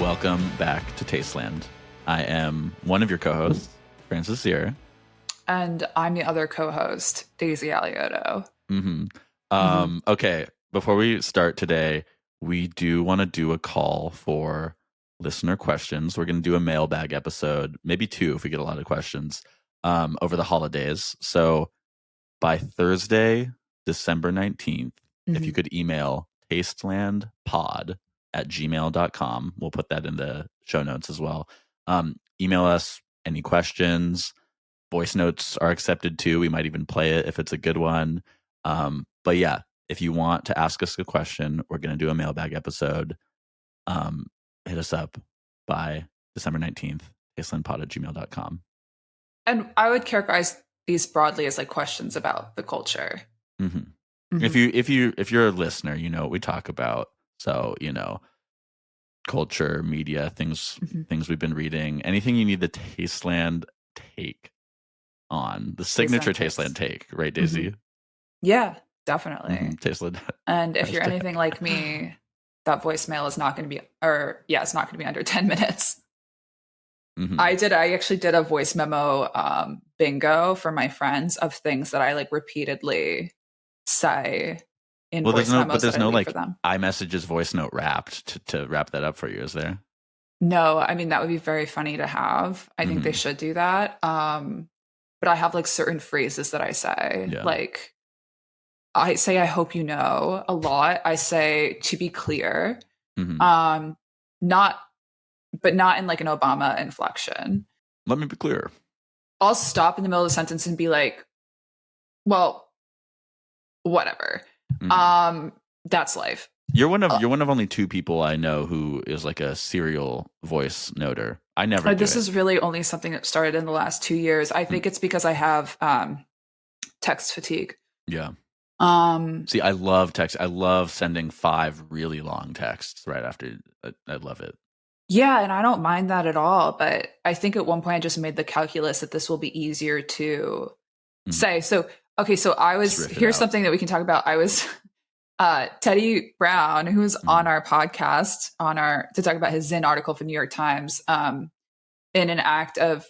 Welcome back to Tasteland. I am one of your co-hosts, Francis Sierra. And I'm the other co-host, Daisy Alioto. Okay, before we start today, we do want to do a call for listener questions. We're going to do a mailbag episode, maybe 2 if we get a lot of questions, over the holidays. So by Thursday, December 19th, if you could email tastelandpod@gmail.com, we'll put that in the show notes as well. Email us any questions. Voice notes are accepted too. We might even play it if it's a good one. But yeah, if you want to ask us a question, we're going to do a mailbag episode. Hit us up by December 19th, tastelandpod@gmail.com. And I would characterize these broadly as like questions about the culture. If you're a listener, you know what we talk about. So, you know, culture, media, things we've been reading, anything you need the Tasteland take on, the signature Tasteland take, right, Daisy? Yeah, definitely. Tasteland. And if you're anything like me, that voicemail is not going to be, it's not going to be under 10 minutes. I actually did a voice memo bingo for my friends of things that I like repeatedly say in voice memos. But there's no like iMessages voice note wrapped to wrap that up for you, is there? No, I mean, that would be very funny to have. I think they should do that. But I have like certain phrases that I say. Yeah. Like I say, I hope you know a lot. I say, to be clear, but not in like an Obama inflection. Let me be clear. I'll stop in the middle of the sentence and be like, well, whatever. That's life. You're one of only 2 people I know who is like a serial voice noter. I never. This is really only something that started in the last 2 years. I think it's because I have text fatigue. Yeah. See, I love text. I love sending 5 really long texts right after. I love it. Yeah, and I don't mind that at all. But I think at one point I just made the calculus that this will be easier to say. So, okay, so here's something that we can talk about. I was Teddy Brown, who was on our podcast to talk about his Zin article for New York Times, in an act of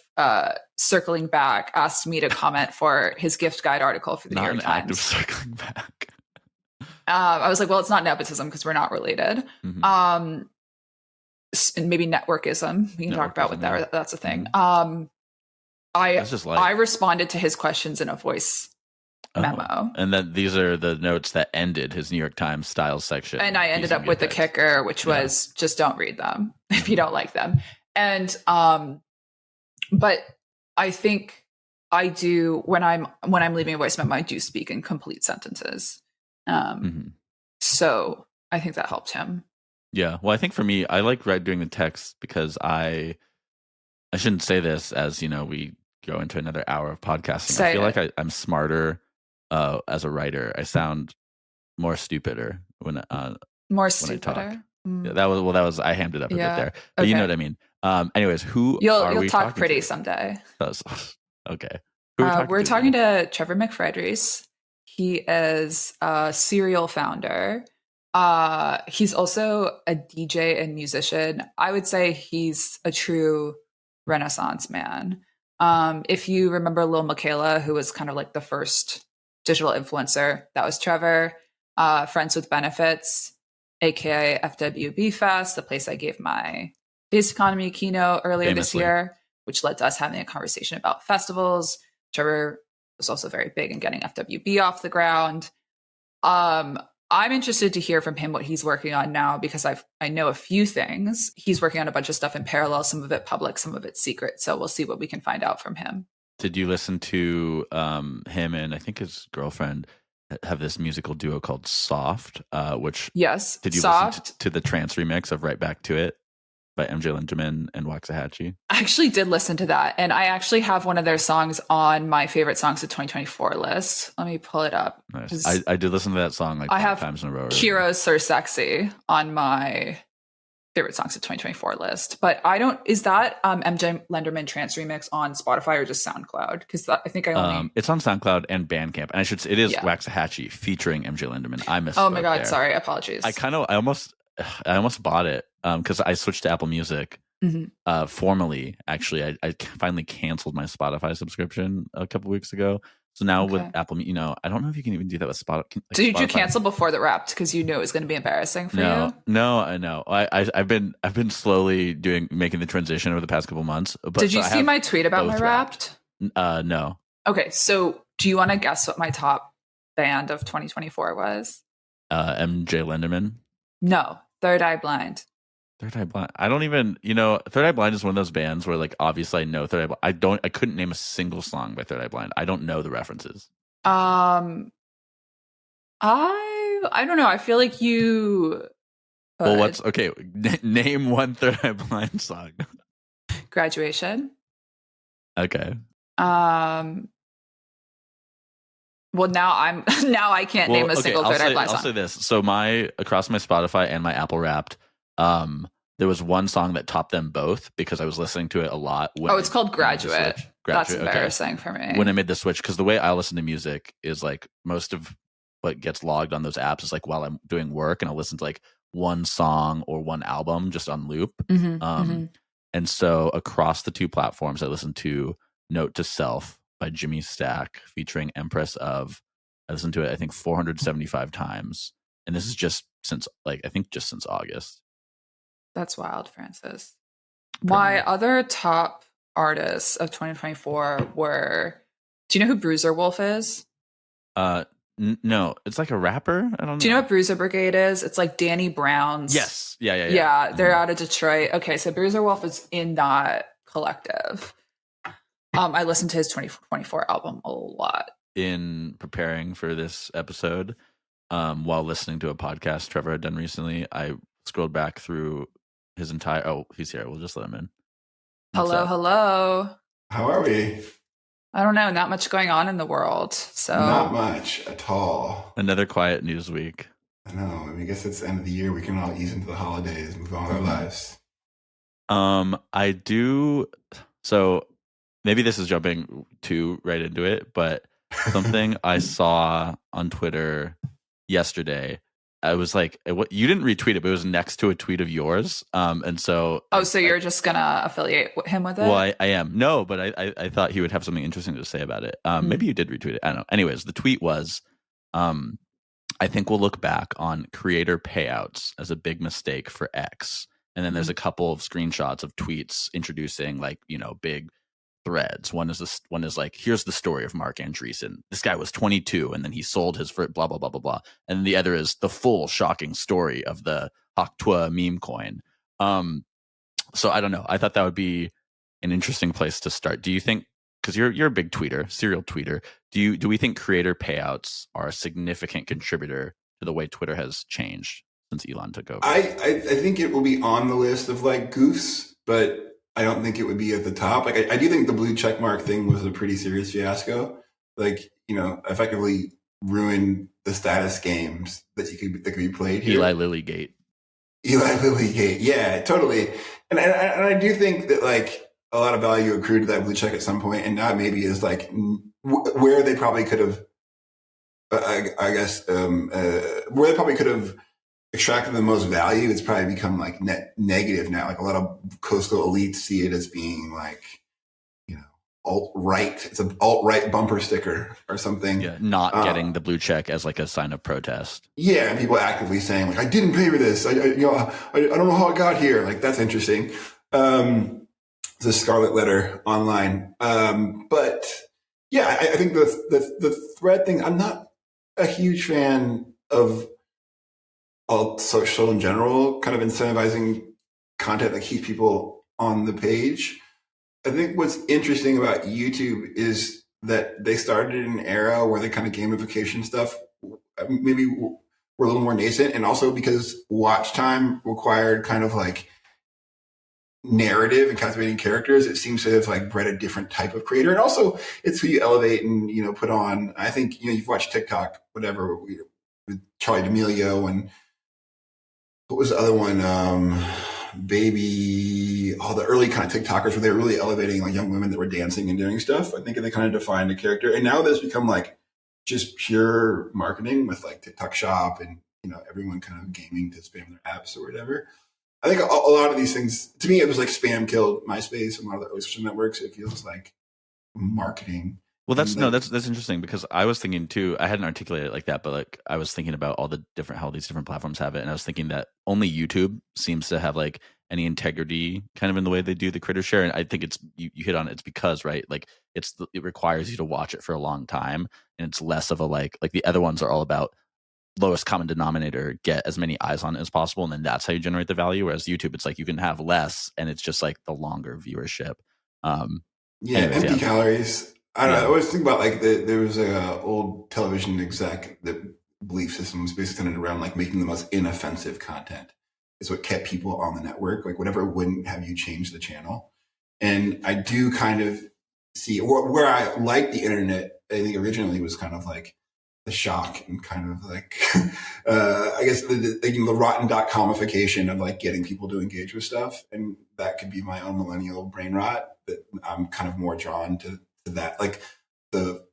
circling back, asked me to comment for his gift guide article for the New York Times. Not an act of circling back. I was like, well, it's not nepotism because we're not related. And maybe networkism. We can talk about what that's a thing. I responded to his questions in a voice memo. And then these are the notes that ended his New York Times style section. And I ended up with the kicker, which was just don't read them if you don't like them. And but I think I do when I'm leaving a voice memo, I do speak in complete sentences. So I think that helped him. Yeah. Well, I think for me, I like doing the text because I shouldn't say this as, you know, we go into another hour of podcasting. I feel like I'm smarter as a writer. I sound more stupider when I talk. Yeah, that was I hammed it up a bit there. But you know what I mean. Anyways, you'll talk pretty someday. Okay. We're talking to Trevor McFedries. He is a serial founder. He's also a DJ and musician. I would say he's a true Renaissance man. If you remember Lil Michaela, who was kind of like the first digital influencer, that was Trevor. Friends with Benefits, aka FWB Fest, the place I gave my Base Economy keynote earlier this year, which led to us having a conversation about festivals. Trevor was also very big in getting FWB off the ground. I'm interested to hear from him what he's working on now because I know a few things. He's working on a bunch of stuff in parallel, some of it public, some of it secret. So we'll see what we can find out from him. Did you listen to him and I think his girlfriend have this musical duo called Soft? Yes. Did you listen to the trance remix of Right Back to It by MJ Lindemann and Waxahachie? I actually did listen to that. And I actually have one of their songs on my favorite songs of 2024 list. Let me pull it up. Nice. I did listen to that song like 5 times in a row. Heroes So Sexy on my favorite songs of 2024 list. But is that MJ Lindemann trance remix on Spotify or just SoundCloud? Because I think I only... it's on SoundCloud and Bandcamp. And it is Waxahachie featuring MJ Lindemann. I missed Oh my God, sorry. Apologies. I almost bought it because I switched to Apple Music. Formally, actually, I finally canceled my Spotify subscription a couple weeks ago. So now with Apple, I don't know if you can even do that with Spotify. Like Did you cancel before the Wrapped because you knew it was going to be embarrassing for you? No, I know. I've been slowly making the transition over the past couple months. But did you see my tweet about my Wrapped? No. Okay, so do you want to guess what my top band of 2024 was? MJ Lenderman? No, Third Eye Blind. Third Eye Blind. I don't even, Third Eye Blind is one of those bands where, like, obviously I know Third Eye Blind. I couldn't name a single song by Third Eye Blind. I don't know the references. I don't know. I feel like you. Well, name one Third Eye Blind song. Graduation. Okay. Well, now I can't name a single Third Eye Blind song. I'll say this. So across my Spotify and my Apple Wrapped, there was one song that topped them both because I was listening to it a lot. It's called Graduate. That's embarrassing for me. When I made the switch, because the way I listen to music is like most of what gets logged on those apps is like while I'm doing work, and I'll listen to like one song or one album just on loop. And so across the two platforms, I listened to Note to Self by Jimmy Stack featuring Empress of. I listened to it, I think, 475 times. And this is just since August. That's wild, Francis. My other top artists of 2024 were, do you know who Bruiser Wolf is? No, it's like a rapper. I don't know. Do you know what Bruiser Brigade is? It's like Danny Brown's. Yes. Yeah. Yeah, they're out of Detroit. Okay, so Bruiser Wolf is in that collective. I listened to his 2024 album a lot. In preparing for this episode, while listening to a podcast Trevor had done recently, I scrolled back through his entire. Oh, he's here. We'll just let him in. Hello. How are we? I don't know. Not much going on in the world. So not much at all. Another quiet news week. I know. I mean, I guess it's the end of the year. We can all ease into the holidays and move on with our lives. I do. So maybe this is jumping too right into it, but something I saw on Twitter yesterday. I was like, you didn't retweet it, but it was next to a tweet of yours. And so. Oh, so you're just going to affiliate him with it? Well, I am. No, but I thought he would have something interesting to say about it. Maybe you did retweet it. I don't know. Anyways, the tweet was, I think we'll look back on creator payouts as a big mistake for X. And then there's a couple of screenshots of tweets introducing big threads. One is like, here's the story of Mark Andreessen. This guy was 22 and then he sold his for blah, blah, blah, blah, blah. And the other is the full shocking story of the Haktua meme coin. So I don't know. I thought that would be an interesting place to start. Do you think, because you're a big tweeter, serial tweeter, do we think creator payouts are a significant contributor to the way Twitter has changed since Elon took over? I think it will be on the list of like goofs, but I don't think it would be at the top. Like I do think the blue checkmark thing was a pretty serious fiasco. Like, effectively ruined the status games that could be played here. Eli Lilly Gate. Yeah, totally. And I do think that like a lot of value accrued to that blue check at some point, and now maybe is like where they probably could have, I guess, where they probably could have extracted the most value. It's probably become like net negative now. Like a lot of coastal elites see it as being like, alt-right. It's an alt-right bumper sticker or something. Yeah, not getting the blue check as like a sign of protest. Yeah, and people actively saying like, I didn't pay for this. I don't know how it got here. Like, that's interesting. It's a scarlet letter online. But yeah, I think the thread thing, I'm not a huge fan of alt social in general, kind of incentivizing content that keeps people on the page. I think what's interesting about YouTube is that they started in an era where the kind of gamification stuff maybe were a little more nascent, and also because watch time required kind of like narrative and captivating characters, it seems to have like bred a different type of creator. And also it's who you elevate and, put on. I think, you've watched TikTok, whatever, with Charlie D'Amelio and what was the other one? All the early kind of TikTokers where they were really elevating like young women that were dancing and doing stuff. I think they kind of defined a character. And now there's become like just pure marketing with like TikTok Shop and, everyone kind of gaming to spam their apps or whatever. I think a lot of these things, to me, it was like spam killed MySpace and a lot of the other social networks. It feels like marketing. Well, And like, that's interesting because I was thinking too. I hadn't articulated it like that, but like I was thinking about all the different how these different platforms have it, and I was thinking that only YouTube seems to have like any integrity kind of in the way they do the critter share. And I think it's you hit on it. It's because right, like it requires you to watch it for a long time, and it's less of a like the other ones are all about lowest common denominator, get as many eyes on it as possible, and then that's how you generate the value. Whereas YouTube, it's like you can have less, and it's just like the longer viewership. Empty calories. I don't know. I always think about like there was a old television exec that belief system was basically centered around like making the most inoffensive content. It's what kept people on the network, like whatever wouldn't have you change the channel. And I do kind of see where I like the internet. I think originally was kind of like the shock and kind of like, I guess the rotten.comification of like getting people to engage with stuff. And that could be my own millennial brain rot that I'm kind of more drawn to that, like the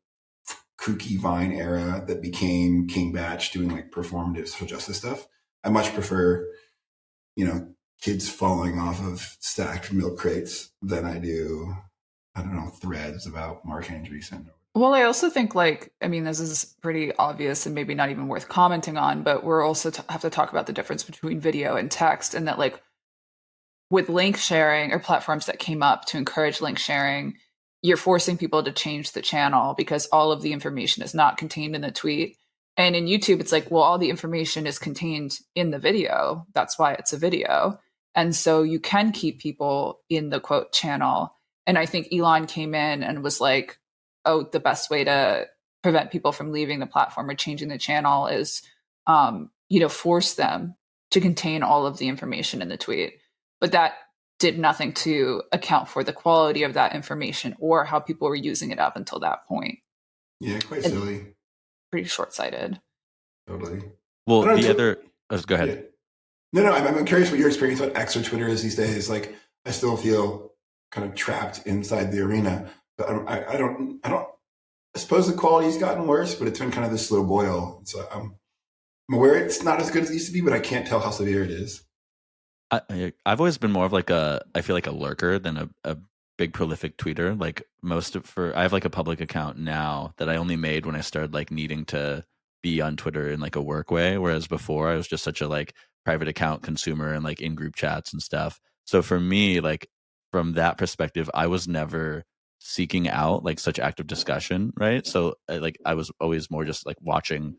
kooky Vine era that became King Batch doing like performative social justice stuff. I much prefer, kids falling off of stacked milk crates than I do, I don't know, threads about Mark Andreessen. Well, I also think this is pretty obvious and maybe not even worth commenting on, but we're also have to talk about the difference between video and text, and that like with link sharing or platforms that came up to encourage link sharing, you're forcing people to change the channel because all of the information is not contained in the tweet. And in YouTube, it's like, well, all the information is contained in the video. That's why it's a video. And so you can keep people in the quote channel. And I think Elon came in and was like, oh, the best way to prevent people from leaving the platform or changing the channel is, force them to contain all of the information in the tweet. But that did nothing to account for the quality of that information or how people were using it up until that point. Yeah, quite silly. Pretty short-sighted. Totally. Well, go ahead. Yeah. No, I'm curious what your experience on X or Twitter is these days. Like, I still feel kind of trapped inside the arena, but I suppose the quality's gotten worse, but it's been kind of this slow boil. So I'm aware it's not as good as it used to be, but I can't tell how severe it is. I've always been more of like I feel like a lurker than a big prolific tweeter. Like I have like a public account now that I only made when I started like needing to be on Twitter in like a work way. Whereas before I was just such a like private account consumer and like in group chats and stuff. So for me, like from that perspective, I was never seeking out like such active discussion. Right. So like I was always more just like watching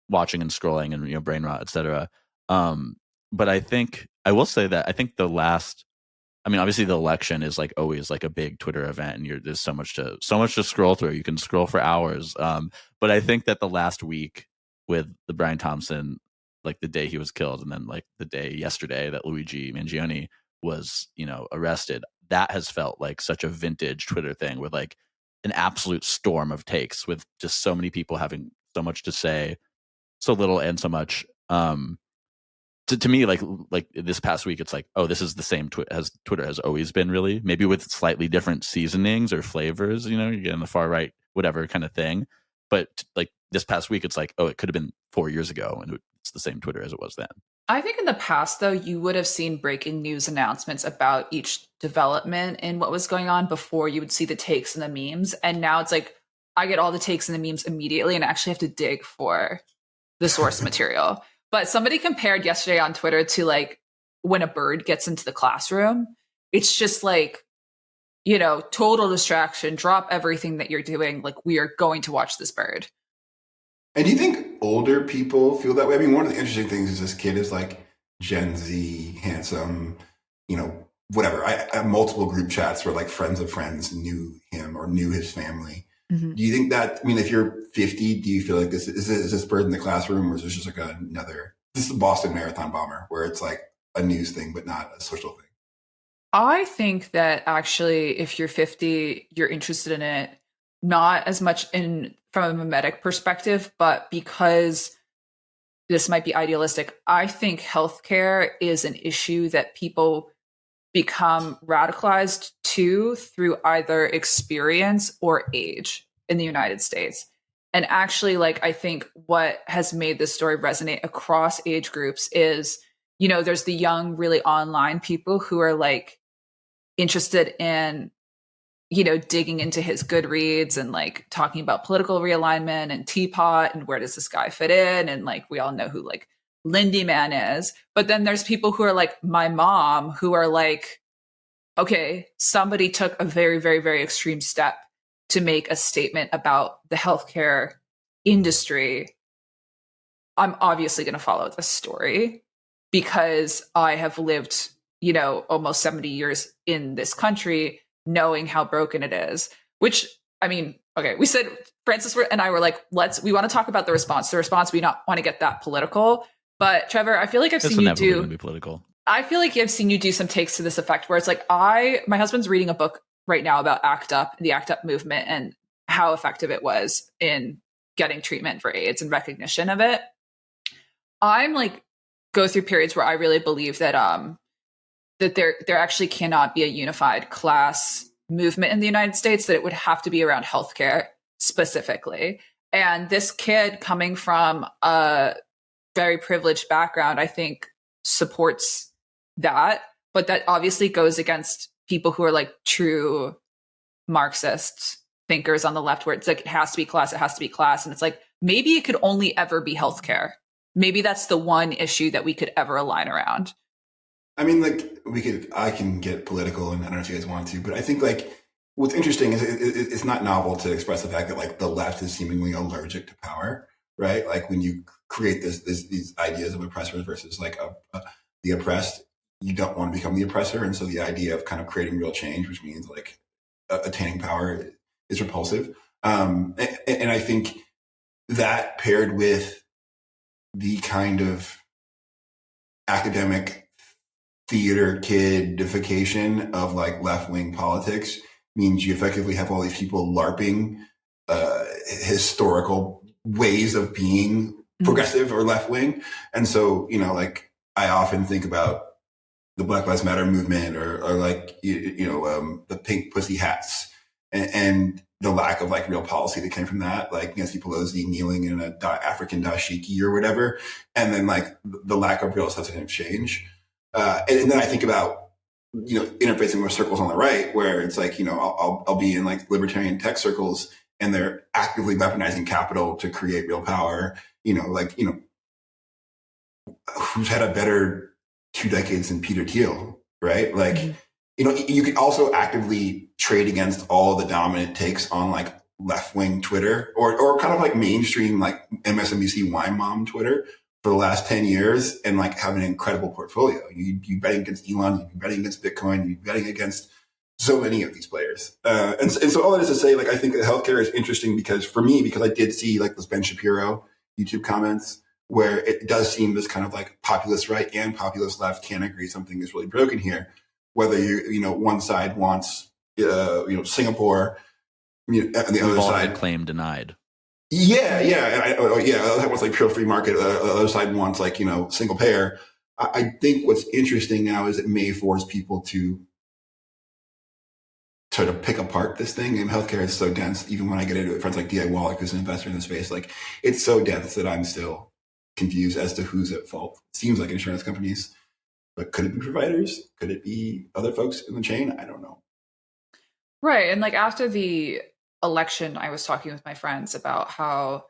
and scrolling and, brain rot, etc. But I will say that I think obviously the election is like always like a big Twitter event, and there's so much to scroll through. You can scroll for hours. But I think that the last week with the Brian Thompson, like the day he was killed, and then like the day yesterday that Luigi Mangione was, arrested, that has felt like such a vintage Twitter thing with like an absolute storm of takes with just so many people having so much to say, so little and so much. To me, like this past week, it's like, oh, this is the same as Twitter has always been, really. Maybe with slightly different seasonings or flavors, you're getting the far right, whatever kind of thing. But like this past week, it's like, oh, it could have been 4 years ago, and it's the same Twitter as it was then. I think in the past, though, you would have seen breaking news announcements about each development and what was going on before you would see the takes and the memes. And now it's like, I get all the takes and the memes immediately, and I actually have to dig for the source material. But somebody compared yesterday on Twitter to like when a bird gets into the classroom. It's just like, total distraction, drop everything that you're doing. Like, we are going to watch this bird. And do you think older people feel that way? I mean, one of the interesting things is this kid is like Gen Z, handsome, whatever. I have multiple group chats where like friends of friends knew him or knew his family. Mm-hmm. Do you think that, if you're 50, do you feel like is this bird in the classroom, or is this just like this is the Boston Marathon bomber where it's like a news thing, but not a social thing? I think that actually, if you're 50, you're interested in it, not as much from a mimetic perspective, but because this might be idealistic. I think healthcare is an issue that people become radicalized through either experience or age in the United States. And actually, I think what has made this story resonate across age groups is there's the young, really online people who are like interested in, digging into his Goodreads and like talking about political realignment and Teapot and where does this guy fit in. And like, we all know who like Lindy Man is. But then there's people who are like my mom who are like, okay, somebody took a very, very, very extreme step to make a statement about the healthcare industry. I'm obviously going to follow this story because I have lived, almost 70 years in this country, knowing how broken it is, which, I mean, okay, we said, Francis and I were like, we want to talk about the response. The response, we not want to get that political. But Trevor, I feel like I've seen you do. Be political. I feel like I've seen you do some takes to this effect where it's like, my husband's reading a book right now about ACT UP, the ACT UP movement, and how effective it was in getting treatment for AIDS and recognition of it. I'm like, go through periods where I really believe that that there actually cannot be a unified class movement in the United States, that it would have to be around healthcare specifically. And this kid coming from a very privileged background, I think, supports that. But that obviously goes against people who are like true Marxist thinkers on the left, where it's like, it has to be class, it has to be class. And it's like, maybe it could only ever be healthcare. Maybe that's the one issue that we could ever align around. I mean, like, I can get political, and I don't know if you guys want to, but I think like what's interesting is it's not novel to express the fact that like the left is seemingly allergic to power, right? Like when you create these ideas of oppressors versus like the oppressed, you don't want to become the oppressor. And so the idea of kind of creating real change, which means like attaining power, is repulsive. And I think that paired with the kind of academic theater kidification of like left-wing politics means you effectively have all these people LARPing historical ways of being progressive or left-wing. And so, like I often think about the Black Lives Matter movement or like, the pink pussy hats and the lack of like real policy that came from that, like Nancy Pelosi kneeling in a African dashiki or whatever. And then like the lack of real substantive change. And then I think about, interfacing with circles on the right, where it's like, I'll be in like libertarian tech circles and they're actively weaponizing capital to create real power. Who's had a better 2 decades than Peter Thiel, right? Like, you could also actively trade against all the dominant takes on like left-wing Twitter or kind of like mainstream, like MSNBC wine mom Twitter for the last 10 years and like have an incredible portfolio. You betting against Elon, you betting against Bitcoin, you betting against so many of these players. And so all that is to say, like, I think that healthcare is interesting because I did see like those Ben Shapiro YouTube comments where it does seem this kind of like populist right and populist left can't agree something is really broken here. Whether one side wants, Singapore, and the other side claim denied. Yeah. That was like pure free market. The other side wants like, single payer. I think what's interesting now is it may force people to try to pick apart this thing. And healthcare is so dense. Even when I get into it, friends like D.I. Wallach, who's an investor in the space, like it's so dense that I'm still confused as to who's at fault. It seems like insurance companies, but could it be providers? Could it be other folks in the chain? I don't know. Right. And like after the election, I was talking with my friends about how,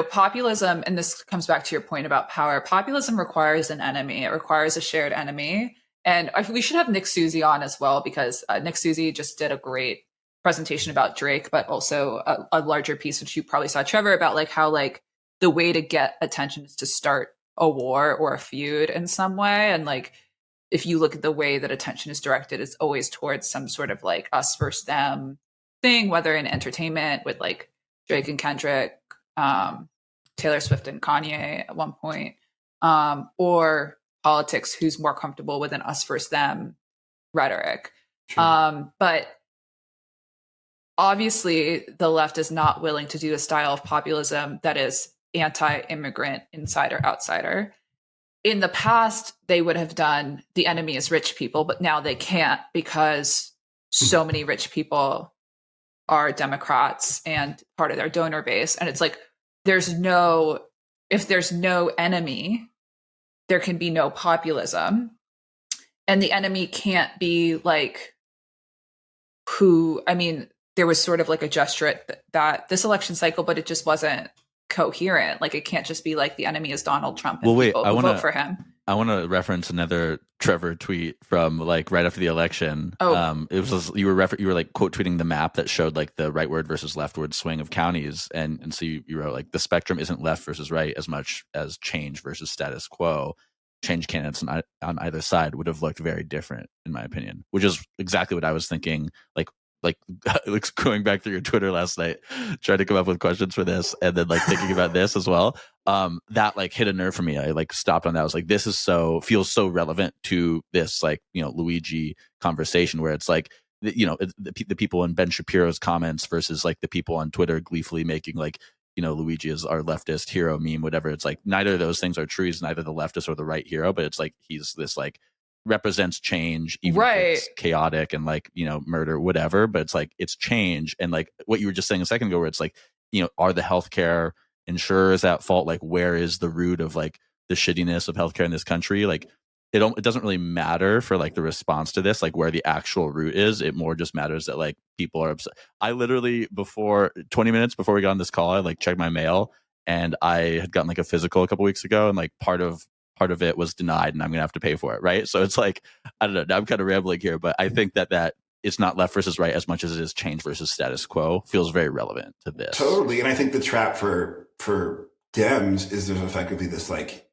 populism, and this comes back to your point about power, populism requires an enemy. It requires a shared enemy. And we should have Nick Susie on as well, because Nick Susie just did a great presentation about Drake, but also a larger piece, which you probably saw, Trevor, about like how like the way to get attention is to start a war or a feud in some way. And like, if you look at the way that attention is directed, it's always towards some sort of like us versus them thing, whether in entertainment with like Drake and Kendrick, Taylor Swift and Kanye at one point, or politics, who's more comfortable with an us versus them rhetoric. Sure. But obviously the left is not willing to do a style of populism that is anti-immigrant, insider, outsider. In the past, they would have done the enemy is rich people, but now they can't because so many rich people are Democrats and part of their donor base. And it's like, if there's no enemy, there can be no populism. And the enemy can't be like who, I mean, there was sort of like a gesture that this election cycle, but it just wasn't coherent. Like it can't just be like the enemy is Donald Trump and people who vote for him. I want to reference another Trevor tweet from like right after the election. It was you were like quote tweeting the map that showed like the rightward versus leftward swing of counties, and so you wrote like the spectrum isn't left versus right as much as change versus status quo. Change candidates on either side would have looked very different, in my opinion, which is exactly what I was thinking. Like going back through your Twitter last night, trying to come up with questions for this, and then like thinking about this as well. That like hit a nerve for me. I like stopped on that. I was like, this is feels so relevant to this like, you know, Luigi conversation where it's like, you know, the people in Ben Shapiro's comments versus like the people on Twitter gleefully making like, you know, Luigi is our leftist hero meme, whatever. It's like neither of those things are true. He's neither the leftist or the right hero, but it's like he's this like represents change, even if it's chaotic and like, you know, murder, whatever. But it's like it's change, and like what you were just saying a second ago, where it's like, you know, are the healthcare insurers at fault? Like, where is the root of like the shittiness of healthcare in this country? Like, it doesn't really matter for like the response to this, like where the actual root is. It more just matters that like people are upset. I literally 20 minutes before we got on this call, I like checked my mail, and I had gotten like a physical a couple weeks ago, and like part of it was denied, and I'm gonna have to pay for it, right? So it's like, I don't know, I'm kind of rambling here, but I think that it's not left versus right as much as it is change versus status quo feels very relevant to this. Totally. And I think the trap for Dems is there's effectively this like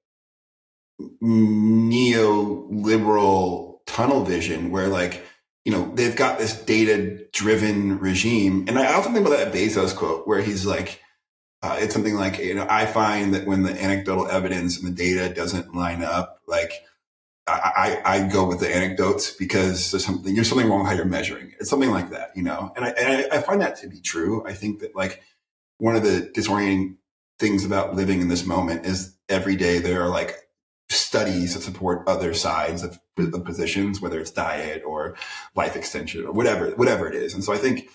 neoliberal tunnel vision where like, you know, they've got this data driven regime. And I often think about that Bezos quote where he's like, it's something like, you know, I find that when the anecdotal evidence and the data doesn't line up, like I go with the anecdotes because there's something wrong with how you're measuring it. It's something like that, you know? And I find that to be true. I think that like one of the disorienting things about living in this moment is every day there are like studies that support other sides of the positions, whether it's diet or life extension or whatever it is. And so I think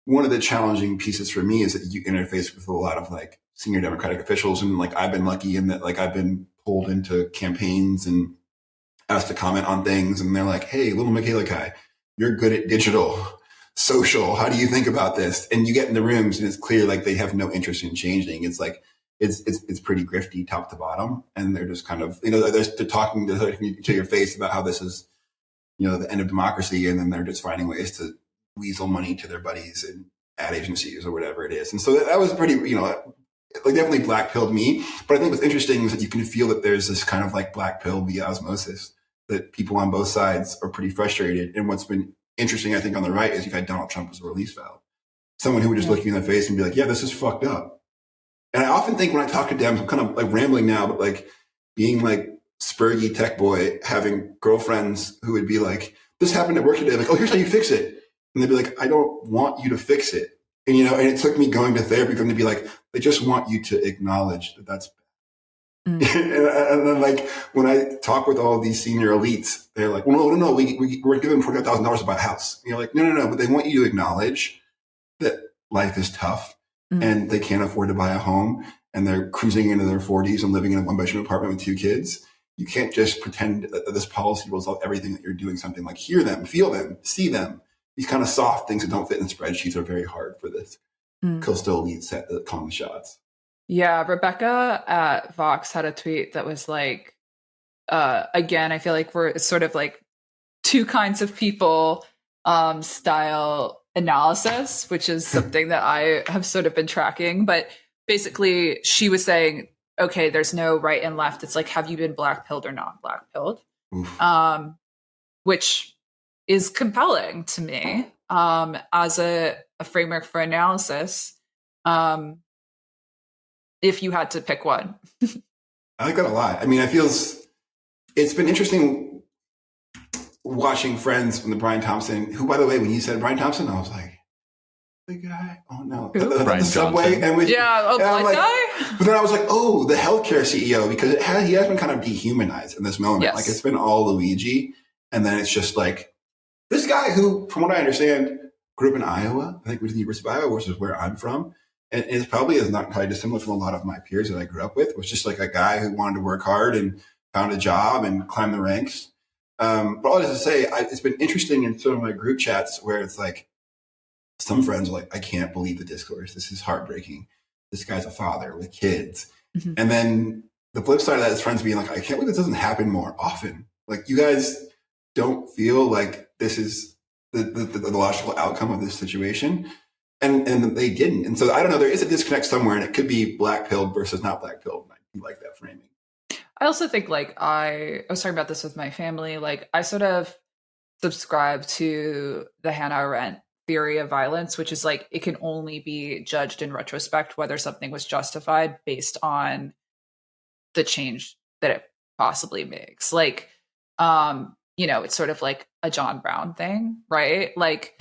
one of the challenging pieces for me is that you interface with a lot of like senior Democratic officials. And like, I've been lucky in that, like, I've been pulled into campaigns and asked to comment on things. And they're like, hey, little Michaela Kai, you're good at digital, social. How do you think about this? And you get in the rooms and it's clear, like they have no interest in changing. It's like, it's pretty grifty top to bottom. And they're just kind of, you know, they're talking to your face about how this is, you know, the end of democracy. And then they're just finding ways to weasel money to their buddies and ad agencies or whatever it is. And so that was pretty, you know, like definitely black pilled me. But I think what's interesting is that you can feel that there's this kind of like black pill via osmosis, that people on both sides are pretty frustrated. And what's been interesting, I think, on the right is you've had Donald Trump as a release valve. Someone who would just look you in the face and be like, yeah, this is fucked up. And I often think when I talk to Dems, I'm kind of like rambling now, but like being like spurgy tech boy, having girlfriends who would be like, this happened at work today. Like, oh, here's how you fix it. And they'd be like, I don't want you to fix it. And, you know, and it took me going to therapy for them to be like, they just want you to acknowledge that that's bad. And then like, when I talk with all these senior elites, they're like, well, no, we're giving them $45,000 to buy a house. And you're like, no, but they want you to acknowledge that life is tough and they can't afford to buy a home and they're cruising into their 40s and living in a one-bedroom apartment with 2 kids. You can't just pretend that this policy will solve everything, that you're doing something like hear them, feel them, see them. These kind of soft things that don't fit in spreadsheets are very hard for this coastal elite set that calling the shots. Yeah, Rebecca at Vox had a tweet that was like, again, I feel like we're sort of like two kinds of people style analysis, which is something that I have sort of been tracking. But basically, she was saying, okay, there's no right and left. It's like, have you been black pilled or not black pilled? Which is compelling to me as a framework for analysis. If you had to pick one. I like that a lot. I mean, it's been interesting watching Friends from the Brian Thompson, who, by the way, when you said Brian Thompson, I was like, the guy? Oh no. Brian the subway. And black guy? But then I was like, oh, the healthcare CEO, because he has been kind of dehumanized in this moment. Yes. Like it's been all Luigi. And then it's just like, this guy who, from what I understand, grew up in Iowa, I think was the University of Iowa, which is where I'm from. And it probably is not entirely dissimilar from a lot of my peers that I grew up with. It was just like a guy who wanted to work hard and found a job and climbed the ranks. But all that is to say, it's been interesting in some of my group chats where it's like some friends are like, I can't believe the discourse. This is heartbreaking. This guy's a father with kids. Mm-hmm. And then the flip side of that is friends being like, I can't believe this doesn't happen more often. Like, you guys don't feel like this is the logical outcome of this situation. And they didn't. And so I don't know, there is a disconnect somewhere, and it could be black-pilled versus not black-pilled. I like that framing. I also think, like, I was talking about this with my family. Like, I sort of subscribe to the Hannah Arendt theory of violence, which is like, it can only be judged in retrospect whether something was justified based on the change that it possibly makes. Like, it's sort of like a John Brown thing, right? Like,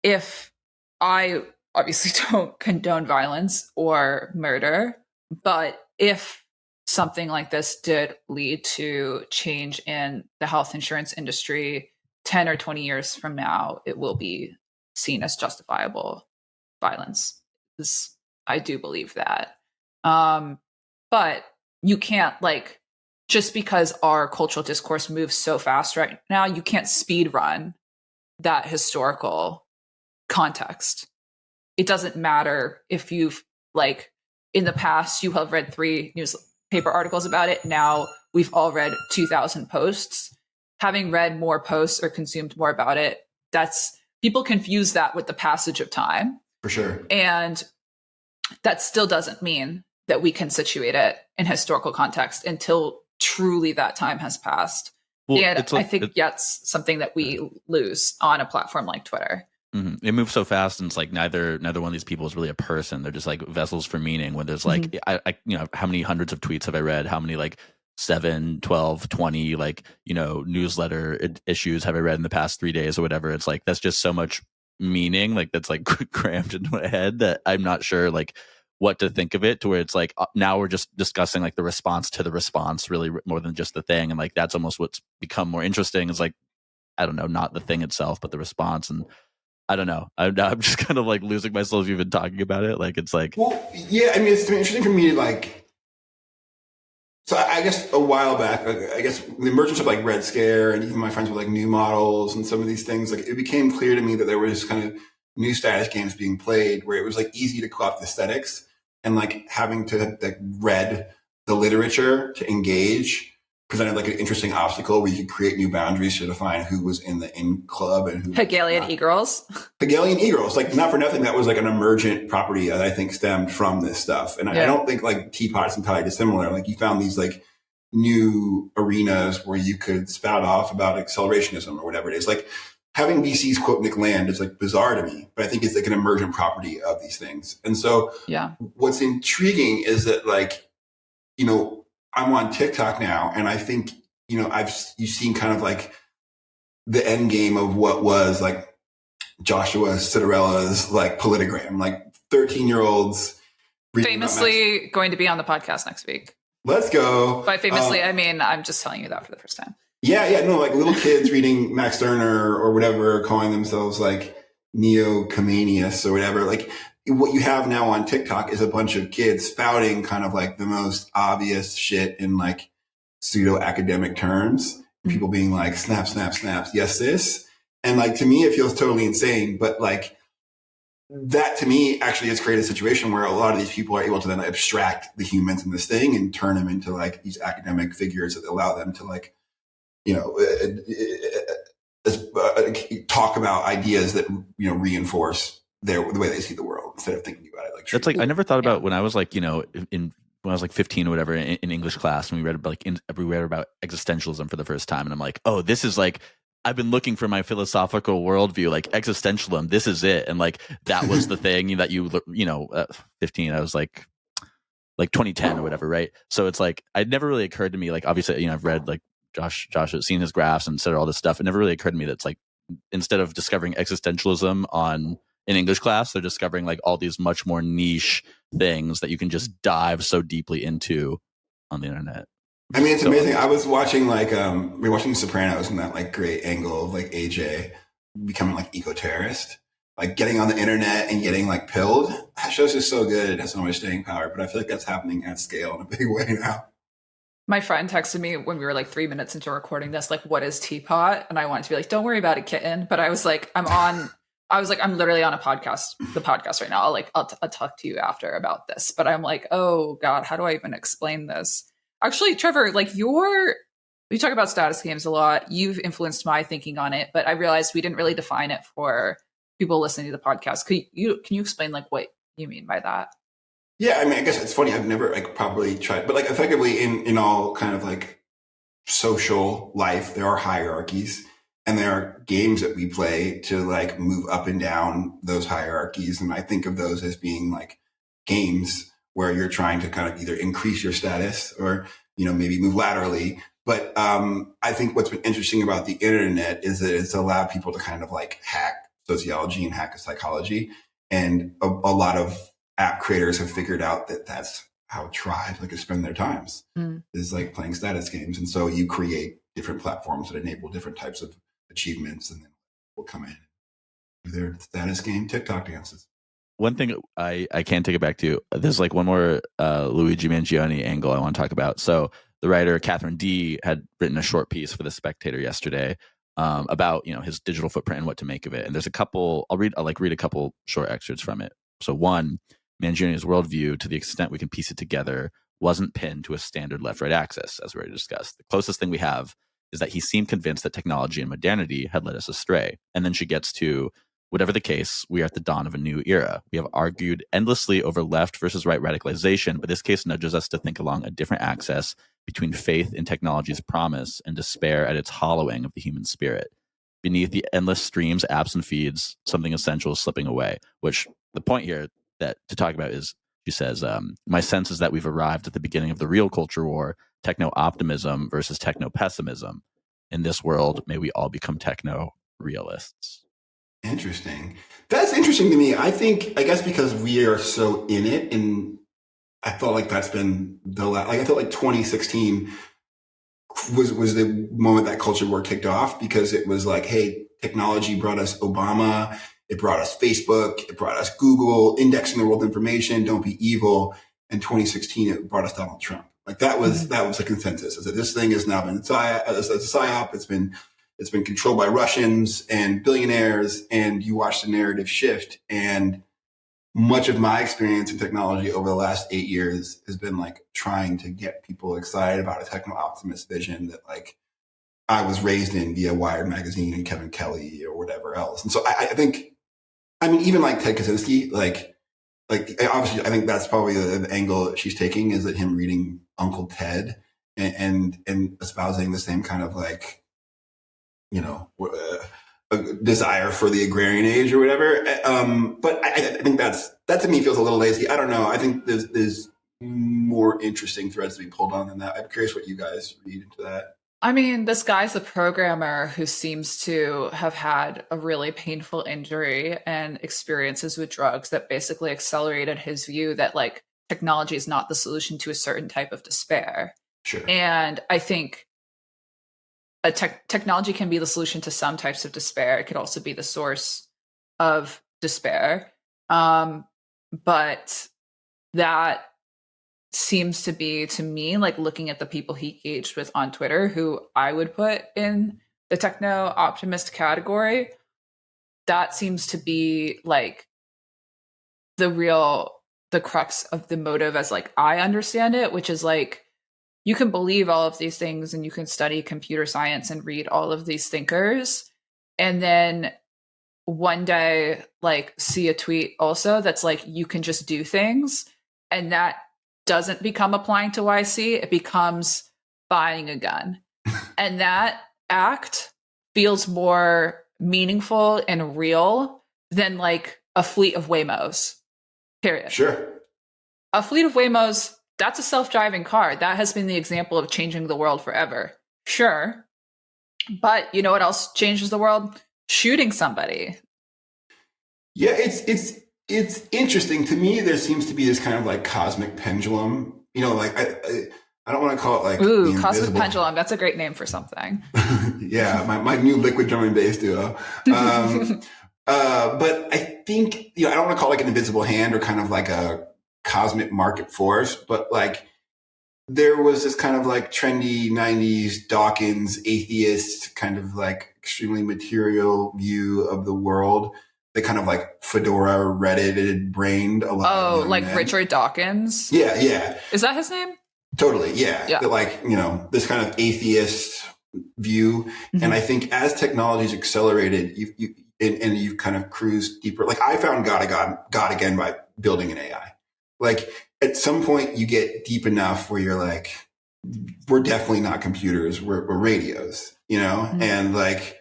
if I obviously don't condone violence or murder, but if something like this did lead to change in the health insurance industry 10 or 20 years from now, it will be seen as justifiable violence. I do believe that. But you can't, like, just because our cultural discourse moves so fast right now, you can't speed run that historical context. It doesn't matter if you've, like, in the past, you have read 3 newspaper articles about it. Now we've all read 2,000 posts. Having read more posts or consumed more about it, people confuse that with the passage of time. For sure. And that still doesn't mean that we can situate it in historical context until truly that time has passed. Well, and I think that's something that we lose on a platform like Twitter. Mm-hmm. It moves so fast, and it's like neither one of these people is really a person. They're just like vessels for meaning. When there's like, mm-hmm. How many hundreds of tweets have I read? How many, like, 7, 12, 20, like, newsletter issues have I read in the past 3 days or whatever? It's like, that's just so much meaning, like, that's like crammed into my head that I'm not sure, like, what to think of it, to where it's like, now we're just discussing, like, the response to the response, really, more than just the thing. And like, that's almost what's become more interesting, is like, I don't know, not the thing itself, but the response. And I don't know. I'm just kind of like losing myself even talking about it. Like, it's like, well, yeah, I mean, it's interesting for me to, like, so I guess a while back, I guess the emergence of, like, Red Scare, and even my friends with, like, new models and some of these things, like, it became clear to me that there was kind of new status games being played where it was, like, easy to co-opt aesthetics, and, like, having to, like, read the literature to engage presented, like, an interesting obstacle where you could create new boundaries to define who was in the in club and who Hegelian e-girls. Hegelian e-girls, like, not for nothing, that was, like, an emergent property that I think stemmed from this stuff. And I don't think, like, Teapot's entirely dissimilar. Like, you found these, like, new arenas where you could spout off about accelerationism or whatever it is. Like, having VCs quote Nick Land is, like, bizarre to me, but I think it's, like, an emergent property of these things. And so what's intriguing is that, like, I'm on TikTok now, and I think, you've seen kind of, like, the end game of what was, like, Joshua Cittarella's, like, politogram, like, 13-year-olds. Famously going to be on the podcast next week. Let's go. By famously, I mean, I'm just telling you that for the first time. Yeah, like, little kids reading Max Stirner or whatever, calling themselves, like, neo-Comenius or whatever. Like, what you have now on TikTok is a bunch of kids spouting kind of, like, the most obvious shit in, like, pseudo-academic terms. Mm-hmm. People being like, snap, snap, snaps, yes, this. And, like, to me, it feels totally insane. But, like, that to me actually has created a situation where a lot of these people are able to then abstract the humans in this thing and turn them into, like, these academic figures that allow them to, like, talk about ideas that, reinforce the way they see the world instead of thinking about it. Like, that's like, I never thought about when I was, like, when I was like 15 or whatever in English class, and we read about, like, we read about existentialism for the first time, and I'm like, oh, this is, like, I've been looking for my philosophical worldview, like, existentialism. This is it, and, like, that was the thing that 15. I was like 2010 or whatever, right? So it's like, it never really occurred to me, like, obviously, I've read, like, Josh has seen his graphs and said all this stuff. It never really occurred to me that it's like, instead of discovering existentialism in English class, they're discovering, like, all these much more niche things that you can just dive so deeply into on the internet. I mean, it's amazing. I was watching, like, we were watching Sopranos, and that, like, great angle of, like, AJ becoming, like, eco-terrorist, like, getting on the internet and getting, like, pilled. That show's just so good. It has so much staying power, but I feel like that's happening at scale in a big way now. My friend texted me when we were like 3 minutes into recording this, like, what is teapot? And I wanted to be like, don't worry about it, kitten. But I was like, I'm literally on the podcast right now. I'll talk to you after about this. But I'm like, oh God, how do I even explain this? Actually, Trevor, like we talk about status games a lot. You've influenced my thinking on it, but I realized we didn't really define it for people listening to the podcast. Can you explain like what you mean by that? Yeah, I mean, I guess it's funny. I've never like properly tried, but like effectively in all kind of like social life, there are hierarchies, and there are games that we play to like move up and down those hierarchies. And I think of those as being like games where you're trying to kind of either increase your status or, maybe move laterally. But I think what's been interesting about the internet is that it's allowed people to kind of like hack sociology and hack psychology. And a lot of app creators have figured out that that's how tribes like to spend their times is like playing status games. And so you create different platforms that enable different types of achievements, and then we'll come in and do their status game TikTok dances. One thing I can take it back to, there's like one more Luigi Mangione angle I want to talk about. So the writer Catherine D had written a short piece for The Spectator yesterday about his digital footprint and what to make of it. And there's a couple. I'll read a couple short excerpts from it. So one, Mangione's worldview, to the extent we can piece it together, wasn't pinned to a standard left-right axis, as we already discussed. The closest thing we have is that he seemed convinced that technology and modernity had led us astray. And then she gets to, whatever the case, we are at the dawn of a new era. We have argued endlessly over left versus right radicalization, but this case nudges us to think along a different axis between faith in technology's promise and despair at its hollowing of the human spirit. Beneath the endless streams, apps, and feeds, something essential is slipping away, which the point here that to talk about is, she says, my sense is that we've arrived at the beginning of the real culture war, techno-optimism versus techno-pessimism. In this world, may we all become techno-realists. Interesting. That's interesting to me. I guess because we are so in it, and I felt like that's been I felt like 2016 was the moment that culture war kicked off, because it was like, hey, technology brought us Obama. It brought us Facebook. It brought us Google, indexing the world information. Don't be evil. In 2016, it brought us Donald Trump. Like that was the consensus, is that this thing has now been a psyop. It's been controlled by Russians and billionaires, and you watch the narrative shift. And much of my experience in technology over the last 8 years has been like trying to get people excited about a techno-optimist vision that like I was raised in via Wired magazine and Kevin Kelly or whatever else. And so I think, even like Ted Kaczynski, like obviously I think that's probably the angle that she's taking, is that him reading Uncle Ted and espousing the same kind of like, a desire for the agrarian age or whatever. But I think that to me feels a little lazy. I don't know. I think there's more interesting threads to be pulled on than that. I'm curious what you guys read into that. This guy's a programmer who seems to have had a really painful injury and experiences with drugs that basically accelerated his view that like technology is not the solution to a certain type of despair. Sure. And I think technology can be the solution to some types of despair. It could also be the source of despair. But that seems to be, to me, like looking at the people he engaged with on Twitter, who I would put in the techno-optimist category, that seems to be like the crux of the motive as like I understand it, which is like, you can believe all of these things and you can study computer science and read all of these thinkers, and then one day like see a tweet also that's like, you can just do things, and that doesn't become applying to YC. It becomes buying a gun. And that act feels more meaningful and real than like a fleet of Waymos, period. Sure. A fleet of Waymos, that's a self-driving car. That has been the example of changing the world forever. Sure. But you know what else changes the world? Shooting somebody. Yeah, it's interesting to me. There seems to be this kind of like cosmic pendulum. Like I don't want to call it like cosmic pendulum. That's a great name for something. Yeah, my new liquid drum and bass duo. But I think I don't want to call it like an invisible hand or kind of like a cosmic market force, but like there was this kind of like trendy 90s Dawkins atheist kind of like extremely material view of the world. They kind of like Fedora Reddited brained a lot of young like men. Richard Dawkins. Yeah. Is that his name? Totally, yeah. Yeah. That, like, you know, this kind of atheist view. Mhm. And I think as technology's accelerated, you've kind of cruised deeper. Like I found God again by building an AI. Like at some point you get deep enough where you're like, we're definitely not computers, we're radios, you know? Mhm. And like,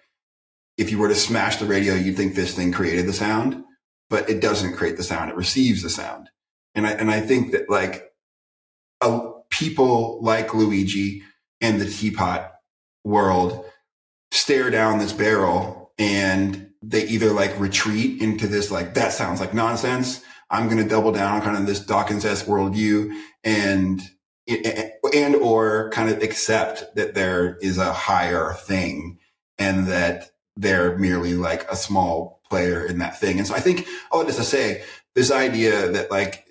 if you were to smash the radio, you'd think this thing created the sound, but it doesn't create the sound. It receives the sound. And I think that like people like Luigi and the teapot world stare down this barrel and they either like retreat into this, like, that sounds like nonsense. I'm going to double down on kind of this Dawkins-esque worldview and or kind of accept that there is a higher thing and that they're merely like a small player in that thing. And so I think all that is to say, this idea that like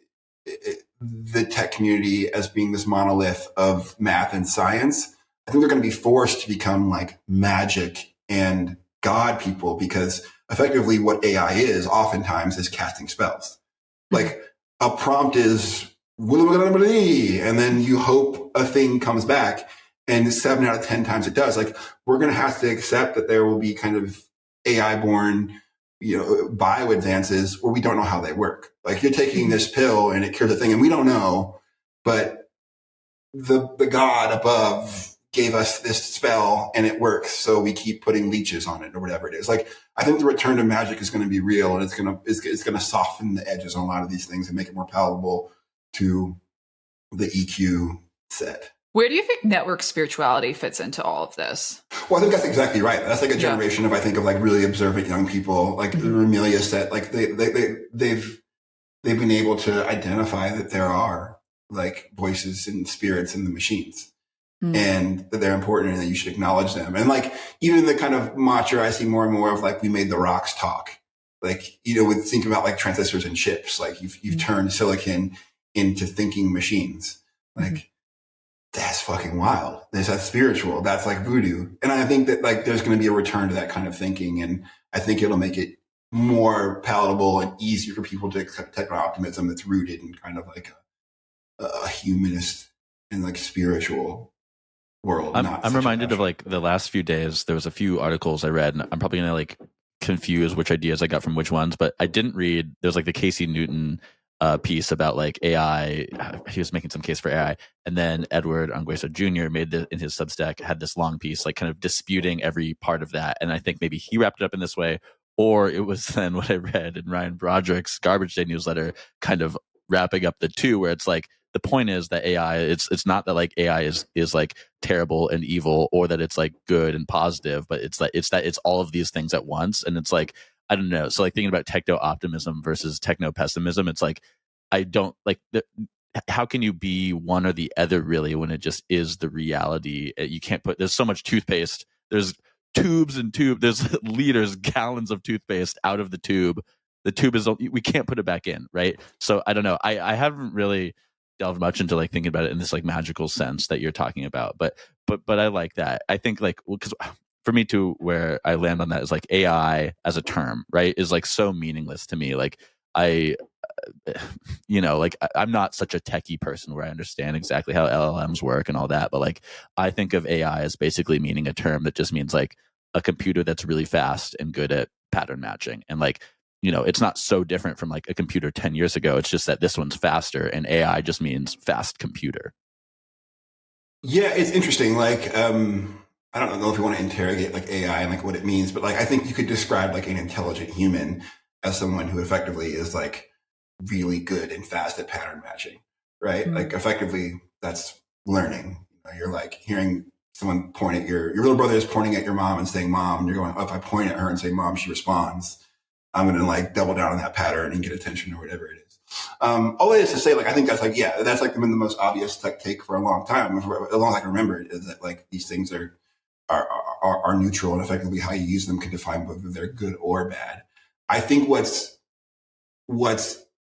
the tech community as being this monolith of math and science, I think they're going to be forced to become like magic and God people, because effectively what AI is oftentimes is casting spells. Like a prompt is, and then you hope a thing comes back, and 7 out of 10 times it does. Like we're going to have to accept that there will be kind of AI born, you know, bio advances where we don't know how they work. Like you're taking this pill and it cures a thing and we don't know, but the God above gave us this spell and it works. So we keep putting leeches on it or whatever it is. Like I think the return to magic is going to be real, and it's going to soften the edges on a lot of these things and make it more palatable to the EQ set. Where do you think network spirituality fits into all of this? Well, I think that's exactly right. That's like a generation of, I think, of like really observant young people, like the Ramelia set. Like they've been able to identify that there are like voices and spirits in the machines, and that they're important and that you should acknowledge them. And like even the kind of mantra I see more and more of, like, we made the rocks talk. Like, you know, with thinking about like transistors and chips, like you've turned silicon into thinking machines. Like that's fucking wild. That's spiritual. That's like voodoo. And I think that like there's going to be a return to that kind of thinking. And I think it'll make it more palatable and easier for people to accept techno-optimism that's rooted in kind of like a humanist and like spiritual world. I'm reminded of like the last few days, there was a few articles I read, and I'm probably going to like confuse which ideas I got from which ones, but I didn't read, there's like the Casey Newton piece about like AI. He was making some case for AI, and then Edward Anguissa Jr. made in his Substack had this long piece like kind of disputing every part of that. And I think maybe he wrapped it up in this way, or it was then what I read in Ryan Broderick's Garbage Day newsletter, kind of wrapping up the two, where it's like the point is that AI, it's not that like AI is like terrible and evil, or that it's like good and positive, but it's all of these things at once. And it's like, I don't know. So like thinking about techno-optimism versus techno-pessimism, it's like, I don't like how can you be one or the other really when it just is the reality? You can't there's so much toothpaste. There's tubes and there's liters, gallons of toothpaste out of the tube. The tube we can't put it back in. Right. So I don't know. I haven't really delved much into like thinking about it in this like magical sense that you're talking about. But I like that. I think like, because for me too, where I land on that is like AI as a term, right, is like so meaningless to me. Like I'm not such a techie person where I understand exactly how LLMs work and all that, but like I think of AI as basically meaning a term that just means like a computer that's really fast and good at pattern matching. And like, you know, it's not so different from like a computer 10 years ago. It's just that this one's faster, and AI just means fast computer. Yeah, it's interesting. Like, I don't know if you want to interrogate like AI and like what it means, but like I think you could describe like an intelligent human as someone who effectively is like really good and fast at pattern matching, right? Like effectively that's learning. You know, you're like hearing someone point at your little brother is pointing at your mom and saying mom, and you're going, oh, if I point at her and say mom, she responds. I'm going to like double down on that pattern and get attention or whatever it is. All that is to say, like, I think that's like, yeah, that's like been the most obvious tech take for a long time. As long as I can remember it, is that like these things are neutral, and effectively how you use them can define whether they're good or bad. I think what's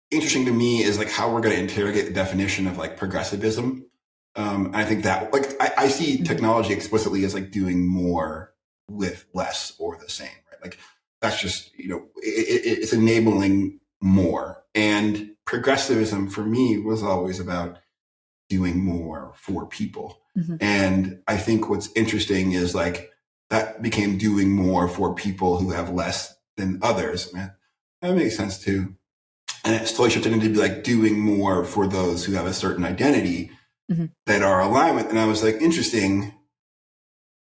interesting to me is like how we're going to interrogate the definition of like progressivism, I think that, like, I see technology explicitly as like doing more with less or the same, right? Like, that's just, it's enabling more. And progressivism for me was always about doing more for people. Mm-hmm. And I think what's interesting is like that became doing more for people who have less than others. Man, that makes sense too. And it's totally shifted into be like doing more for those who have a certain identity that are aligned with. And I was like, interesting.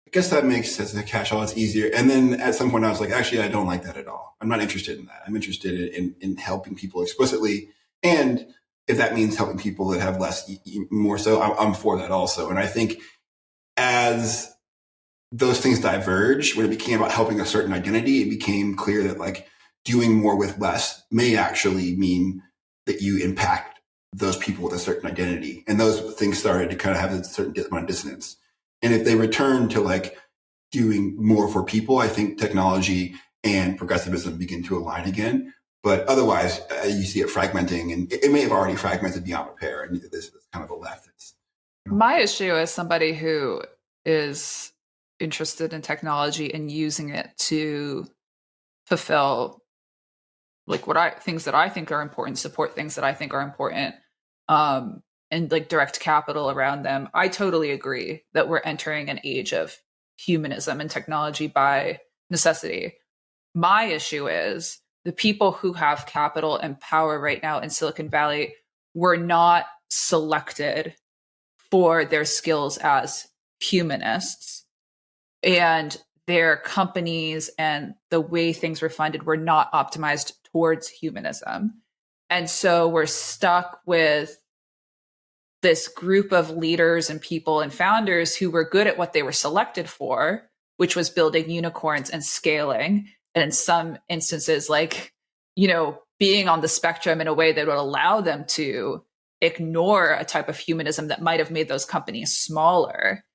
I guess that makes sense. The catch-all, it's easier. And then at some point I was like, actually, I don't like that at all. I'm not interested in that. I'm interested in helping people explicitly. And if that means helping people that have less, more so, I'm for that also. And I think as those things diverge, when it became about helping a certain identity, it became clear that like doing more with less may actually mean that you impact those people with a certain identity. And those things started to kind of have a certain amount of dissonance. And if they return to like doing more for people, I think technology and progressivism begin to align again. But otherwise, you see it fragmenting, and it may have already fragmented beyond repair. And this is kind of a left. My issue as somebody who is interested in technology and using it to fulfill like things that I think are important, support things that I think are important, and like direct capital around them. I totally agree that we're entering an age of humanism and technology by necessity. My issue is the people who have capital and power right now in Silicon Valley were not selected for their skills as humanists, and their companies and the way things were funded were not optimized towards humanism. And so we're stuck with this group of leaders and people and founders who were good at what they were selected for, which was building unicorns and scaling. And in some instances, like, being on the spectrum in a way that would allow them to ignore a type of humanism that might have made those companies smaller.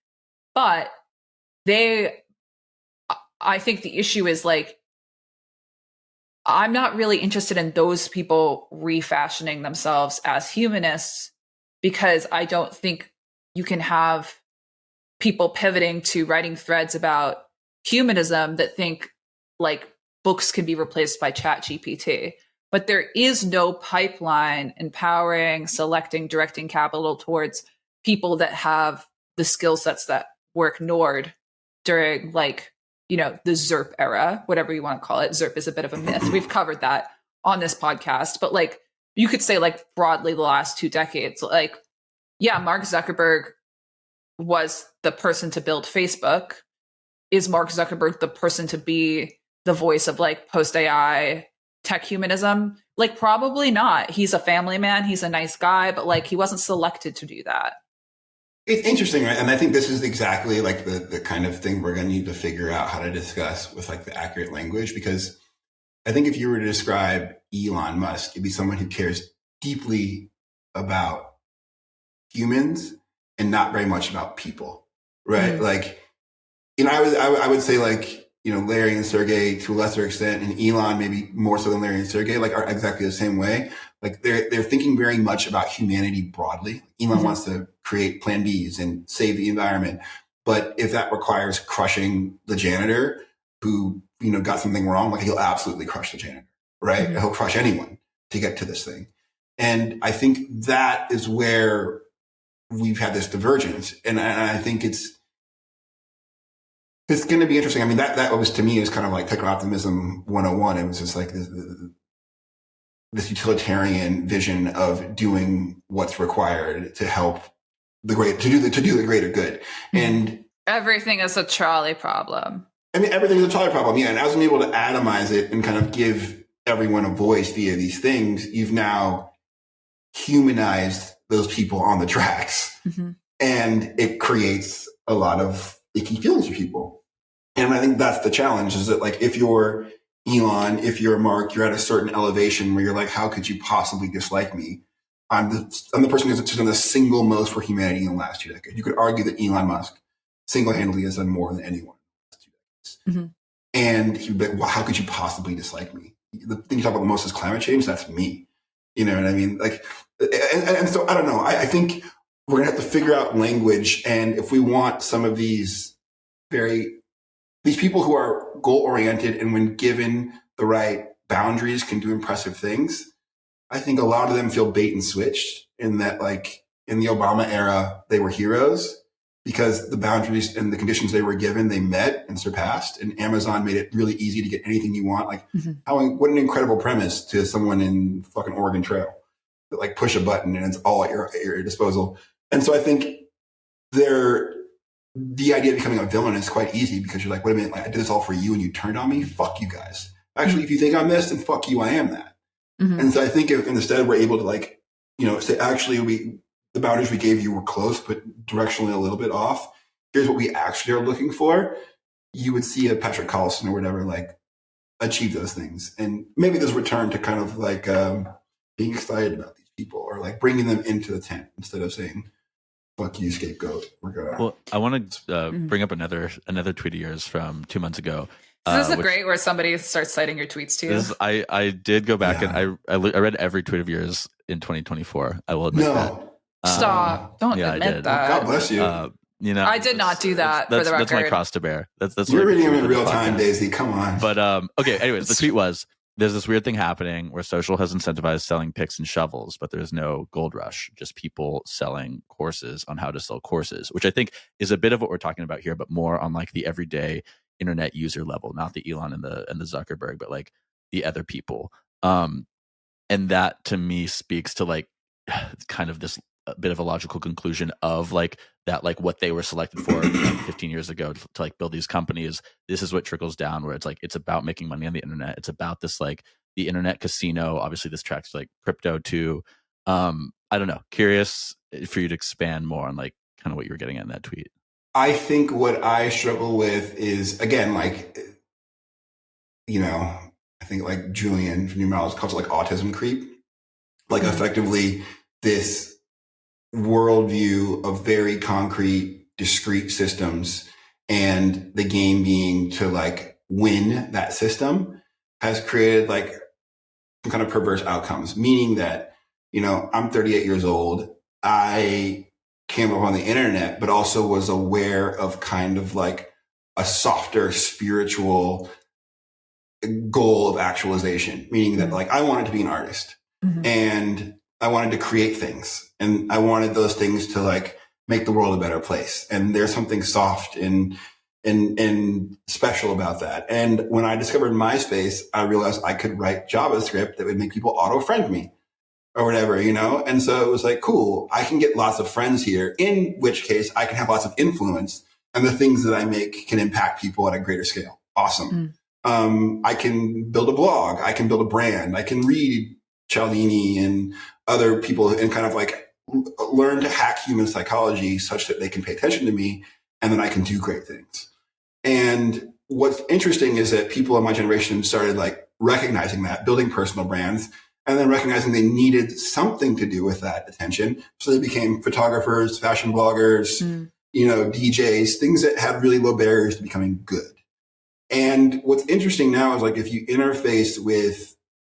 But I think the issue is like, I'm not really interested in those people refashioning themselves as humanists, because I don't think you can have people pivoting to writing threads about humanism that think like books can be replaced by ChatGPT. But there is no pipeline empowering, selecting, directing capital towards people that have the skill sets that were ignored during like, the ZERP era, whatever you want to call it. ZERP is a bit of a myth. We've covered that on this podcast, but like you could say like broadly the last 2 decades, like, yeah, Mark Zuckerberg was the person to build Facebook. Is Mark Zuckerberg the person to be the voice of like post AI tech humanism? Like, probably not. He's a family man. He's a nice guy, but like he wasn't selected to do that. It's interesting, right? And I think this is exactly like the kind of thing we're going to need to figure out how to discuss with like the accurate language, because I think if you were to describe Elon Musk, it'd be someone who cares deeply about humans and not very much about people, right? Mm-hmm. Like, I would say like, Larry and Sergey to a lesser extent, and Elon maybe more so than Larry and Sergey, like are exactly the same way. Like they're thinking very much about humanity broadly. Elon wants to create plan Bs and save the environment. But if that requires crushing the janitor who, got something wrong, like he'll absolutely crush the janitor, right? Mm-hmm. He'll crush anyone to get to this thing. And I think that is where we've had this divergence. And I think it's going to be interesting. I mean, that was, to me, is kind of like Techno-Optimism 101. It was just like this utilitarian vision of doing what's required to help to do the greater good. And everything is a trolley problem. I mean, everything is a trolley problem. Yeah. And as I'm able to atomize it and kind of give everyone a voice via these things, you've now humanized those people on the tracks. Mm-hmm. And it creates a lot of icky feelings for people. And I think that's the challenge, is that like, if you're Elon, if you're Mark, you're at a certain elevation where you're like, how could you possibly dislike me? I'm the person who's done the single most for humanity in the last 2 decades. You could argue that Elon Musk single-handedly has done more than anyone in the last 2 decades. Mm-hmm. And he'd be like, well, how could you possibly dislike me? The thing you talk about the most is climate change. That's me. You know what I mean? Like, and so I don't know. I think we're going to have to figure out language. And if we want some of these people who are goal oriented and when given the right boundaries can do impressive things, I think a lot of them feel bait and switched in that, like in the Obama era, they were heroes because the boundaries and the conditions they were given, they met and surpassed. And Amazon made it really easy to get anything you want. Like, what an incredible premise to someone in fucking Oregon Trail. That, like, push a button and it's all at your disposal. And so I think the idea of becoming a villain is quite easy because you're like, wait a minute, like, I did this all for you and you turned on me? Fuck you guys. Actually, if you think I'm this, then fuck you, I am that. And so I think if instead we're able to, like, say, actually, the boundaries we gave you were close, but directionally a little bit off. Here's what we actually are looking for. You would see a Patrick Collison or whatever, like, achieve those things. And maybe there's a return to kind of like being excited about these people or like bringing them into the tent instead of saying, fuck you, scapegoat. We're going to. Well, I want to bring up another tweet of yours from 2 months ago. So this is great where somebody starts citing your tweets too. I did go back and I read every tweet of yours in 2024. I will admit that. Stop! Don't admit that. God bless you. I did not do that. For the record, that's my cross to bear. That's you're reading them in real time, Daisy. Come on. But okay. Anyways, the tweet was: there's this weird thing happening where social has incentivized selling picks and shovels, but there's no gold rush. Just people selling courses on how to sell courses, which I think is a bit of what we're talking about here, but more on like the everyday internet user level, not the Elon and the Zuckerberg, but like the other people. And that to me speaks to like kind of this bit of a logical conclusion of like that, like what they were selected for 15 years ago to like build these companies. This is what trickles down where it's like, it's about making money on the internet. It's about this, like the internet casino. Obviously this tracks like crypto too. I don't know. Curious for you to expand more on like kind of what you were getting at in that tweet. I think what I struggle with is, again, like, I think like Julian from Numerology calls it like autism creep. Like effectively this worldview of very concrete, discrete systems and the game being to like win that system has created like some kind of perverse outcomes, meaning that, I'm 38 years old. I came up on the internet, but also was aware of kind of like a softer spiritual goal of actualization, meaning that like I wanted to be an artist and I wanted to create things and I wanted those things to like make the world a better place. And there's something soft and special about that. And when I discovered MySpace, I realized I could write JavaScript that would make people auto-friend me or whatever, And so it was like, cool, I can get lots of friends here, in which case I can have lots of influence and the things that I make can impact people at a greater scale. Awesome. I can build a blog. I can build a brand. I can read Cialdini and other people and kind of like learn to hack human psychology such that they can pay attention to me and then I can do great things. And what's interesting is that people in my generation started like recognizing that, building personal brands, and then recognizing they needed something to do with that attention. So they became photographers, fashion bloggers, DJs, things that had really low barriers to becoming good. And what's interesting now is like if you interface with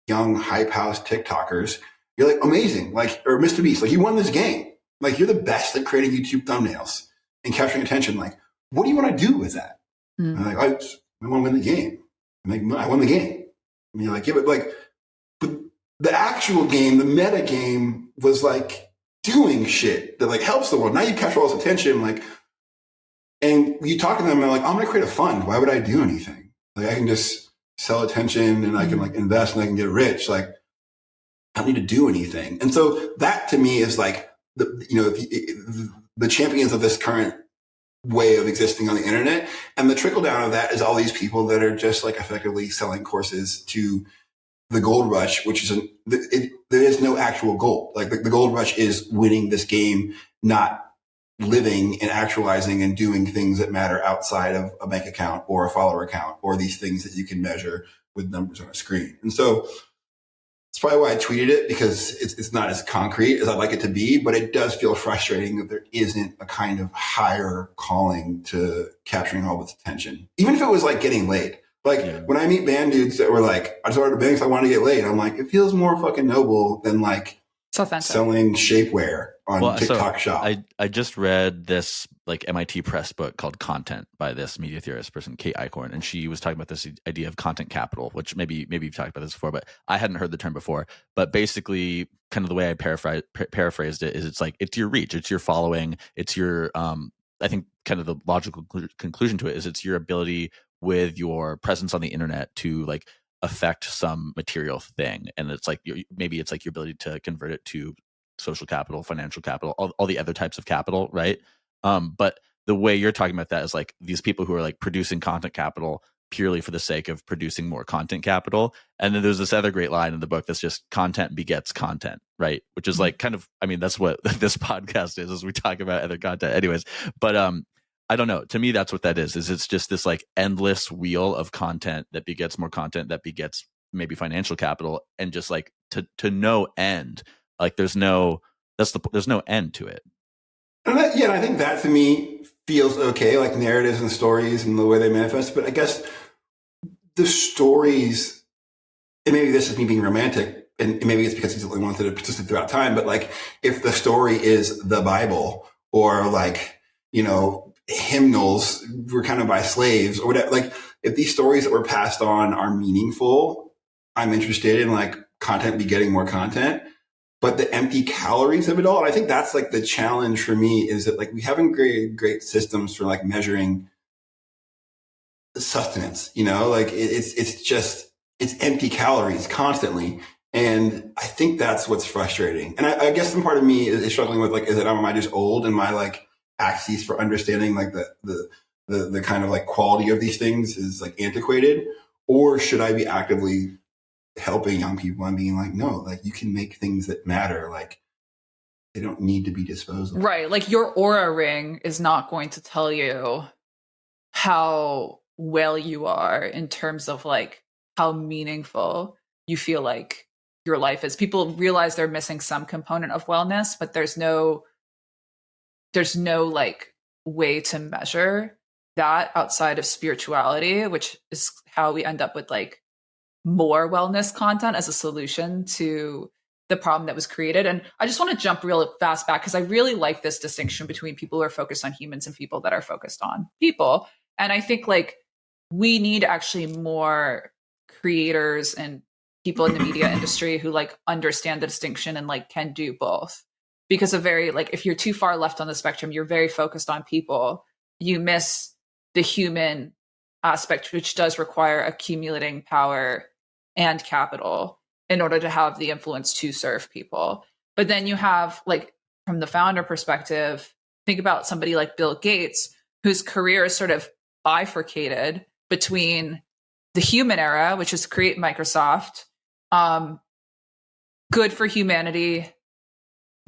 young hype house TikTokers, you're like amazing, like, or Mr. Beast, like you won this game. Like you're the best at creating YouTube thumbnails and capturing attention. Like, what do you want to do with that? I'm like, I want to win the game. I'm like, I won the game. And you're like, yeah, but the actual game, the meta game was like doing shit that like helps the world. Now you capture all this attention, like, and you talk to them and they're like, I'm going to create a fund. Why would I do anything? Like I can just sell attention and I can like invest and I can get rich. Like I don't need to do anything. And so that to me is like the champions of this current way of existing on the internet. And the trickle down of that is all these people that are just like effectively selling courses to the gold rush, which is there is no actual goal. Like the gold rush is winning this game, not living and actualizing and doing things that matter outside of a bank account or a follower account or these things that you can measure with numbers on a screen. And so it's probably why I tweeted it, because it's not as concrete as I'd like it to be, but it does feel frustrating that there isn't a kind of higher calling to capturing all this attention. Even if it was like getting laid. Like when I meet band dudes that were like, I started a band because I wanted to get laid. I'm like, it feels more fucking noble than like It's authentic. selling shapewear on TikTok Shop. I just read this like MIT Press book called Content by this media theorist person, Kate Eichhorn, and she was talking about this idea of content capital, which maybe you've talked about this before, but I hadn't heard the term before. But basically, kind of the way I paraphrased it is, it's like it's your reach, it's your following, it's your I think kind of the logical conclusion to it is it's your ability with your presence on the internet to like affect some material thing, and it's like maybe it's like your ability to convert it to social capital, financial capital, all the other types of capital, right? But the way you're talking about that is like these people who are like producing content capital purely for the sake of producing more content capital. And then there's this other great line in the book that's just content begets content, right? Which is like kind of, I mean, that's what this podcast is, as we talk about other content anyways. But I don't know. To me, that's what that is it's just this like endless wheel of content that begets more content that begets maybe financial capital, and just like to no end. Like there's no end to it. And I think that to me feels okay, like narratives and stories and the way they manifest. But I guess the stories, and maybe this is me being romantic, and maybe it's because he's the only one that have persisted throughout time, but like if the story is the Bible, or like, you know, hymnals were kind of by slaves or whatever, like if these stories that were passed on are meaningful, I'm interested in like content begetting more content. But the empty calories of it all, and I think that's like the challenge for me, is that like we haven't great systems for like measuring sustenance, you know, like it's empty calories constantly. And I think that's what's frustrating. And I guess some part of me is struggling with like, am I just old and my like axes for understanding like the kind of like quality of these things is like antiquated, or should I be actively helping young people and being like, no, like you can make things that matter. Like they don't need to be disposable. Right. Like your aura ring is not going to tell you how well you are in terms of like how meaningful you feel like your life is. People realize they're missing some component of wellness, but there's no like way to measure that outside of spirituality, which is how we end up with like more wellness content as a solution to the problem that was created. And I just want to jump real fast back because I really like this distinction between people who are focused on humans and people that are focused on people. And I think like we need actually more creators and people in the media industry who like understand the distinction and like can do both. Because if you're too far left on the spectrum, you're very focused on people, you miss the human aspect, which does require accumulating power and capital in order to have the influence to serve people. But then you have, like, from the founder perspective, think about somebody like Bill Gates, whose career is sort of bifurcated between the human era, which is create Microsoft, good for humanity,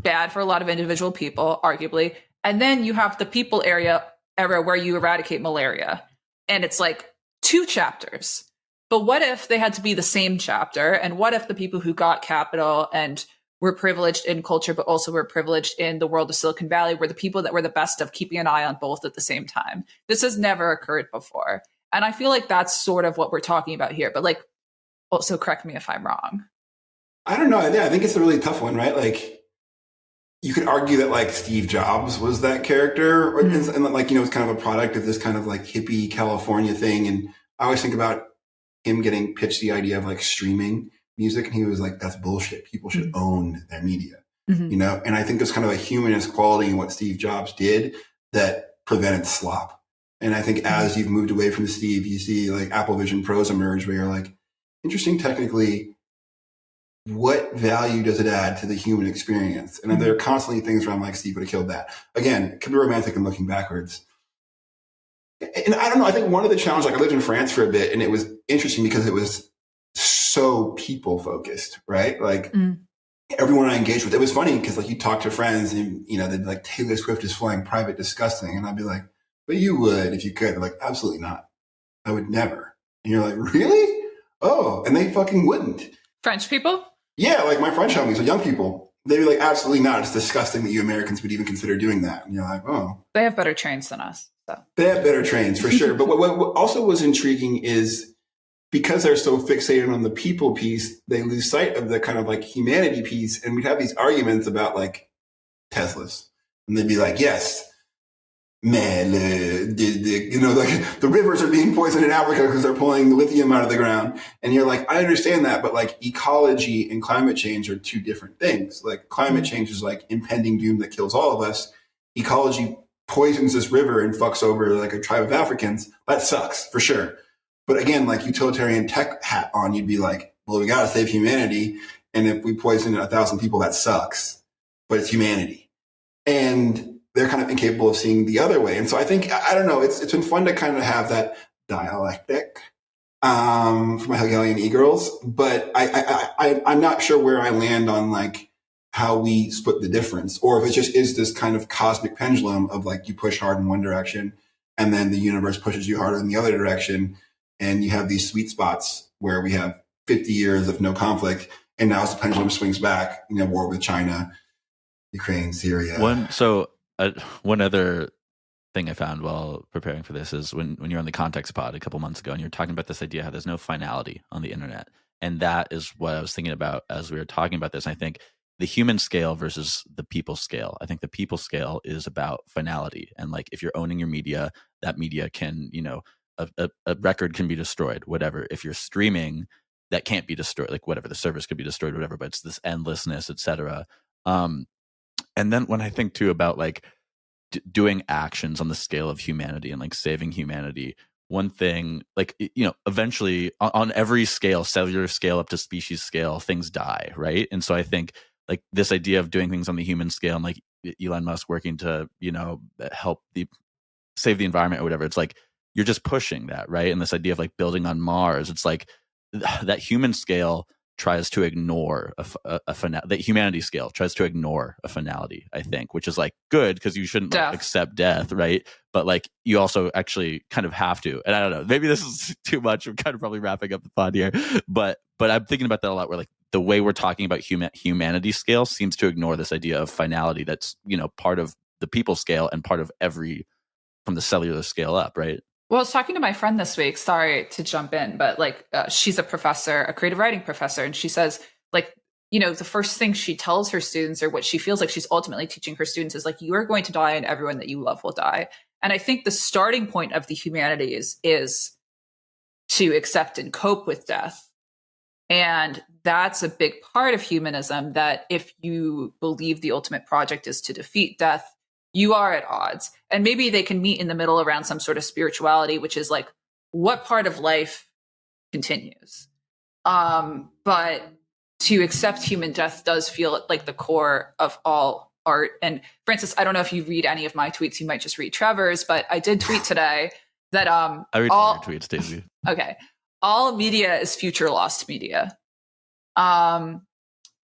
bad for a lot of individual people, arguably. And then you have the people era where you eradicate malaria. And it's like 2 chapters. But what if they had to be the same chapter? And what if the people who got capital and were privileged in culture, but also were privileged in the world of Silicon Valley, were the people that were the best of keeping an eye on both at the same time? This has never occurred before. And I feel like that's sort of what we're talking about here. But like, also correct me if I'm wrong. I don't know. I think it's a really tough one, right? Like, you could argue that like Steve Jobs was that character, and like, you know, it's kind of a product of this kind of like hippie California thing. And I always think about him getting pitched the idea of like streaming music, and he was like, "That's bullshit. People should own their media," you know. And I think there's kind of a humanist quality in what Steve Jobs did that prevented slop. And I think as you've moved away from Steve, you see like Apple Vision Pros emerge, where you're like, interesting technically. What value does it add to the human experience? And there are constantly things where I'm like, Steve would have killed that. Again, it could be romantic and looking backwards. And I don't know. I think one of the challenges, like I lived in France for a bit, and it was interesting because it was so people focused, right? Like everyone I engaged with, it was funny because like you talk to friends and, you know, they'd be like, Taylor Swift is flying private, disgusting. And I'd be like, but you would if you could. They're like, absolutely not. I would never. And you're like, really? Oh, and they fucking wouldn't. French people? Yeah, like my French homies, so young people, they'd be like, absolutely not. It's disgusting that you Americans would even consider doing that. And you're like, oh. They have better trains than us. So. They have better trains, for sure. But what also was intriguing is because they're so fixated on the people piece, they lose sight of the kind of like humanity piece. And we'd have these arguments about like Teslas. And they'd be like, yes, man, like the rivers are being poisoned in Africa because they're pulling lithium out of the ground. And you're like, I understand that, but like ecology and climate change are two different things. Like climate change is like impending doom that kills all of us. Ecology poisons this river and fucks over like a tribe of Africans. That sucks for sure. But again, like utilitarian tech hat on, you'd be like, well, we got to save humanity. And if we poison 1,000 people, that sucks, but it's humanity. And they're kind of incapable of seeing the other way. And so I think, I don't know, it's been fun to kind of have that dialectic for my Hegelian e-girls, but I'm not sure where I land on like how we split the difference, or if it just is this kind of cosmic pendulum of like you push hard in one direction and then the universe pushes you harder in the other direction. And you have these sweet spots where we have 50 years of no conflict. And now as the pendulum swings back, war with China, Ukraine, Syria. One other thing I found while preparing for this is when you're on the Context Pod a couple months ago and you're talking about this idea how there's no finality on the internet. And that is what I was thinking about as we were talking about this. I think the human scale versus the people scale. I think the people scale is about finality. And like if you're owning your media, that media can, a record can be destroyed, whatever. If you're streaming, that can't be destroyed, like whatever, the service could be destroyed, whatever, but it's this endlessness, etc. And then when I think too about like doing actions on the scale of humanity and like saving humanity, one thing, like, eventually on every scale, cellular scale up to species scale, things die, right? And so I think like this idea of doing things on the human scale and like Elon Musk working to, help save the environment or whatever, it's like, you're just pushing that, right? And this idea of like building on Mars, it's like that human scale tries to ignore that humanity scale tries to ignore a finality, I think, which is like good because you shouldn't like, accept death, right? But like you also actually kind of have to. And I don't know, maybe this is too much. I'm kind of probably wrapping up the pod here, but I'm thinking about that a lot. Where like the way we're talking about humanity scale seems to ignore this idea of finality. That's part of the people scale and part of from the cellular scale up, right? Well, I was talking to my friend this week, sorry to jump in, but like she's a professor, a creative writing professor, and she says like, the first thing she tells her students, or what she feels like she's ultimately teaching her students, is like, you are going to die and everyone that you love will die. And I think the starting point of the humanities is to accept and cope with death. And that's a big part of humanism, that if you believe the ultimate project is to defeat death, you are at odds. And maybe they can meet in the middle around some sort of spirituality, which is like, what part of life continues? But to accept human death does feel like the core of all art. And Francis, I don't know if you read any of my tweets, you might just read Trevor's, but I did tweet today that I read all your tweets, Daisy. Okay. All media is future lost media.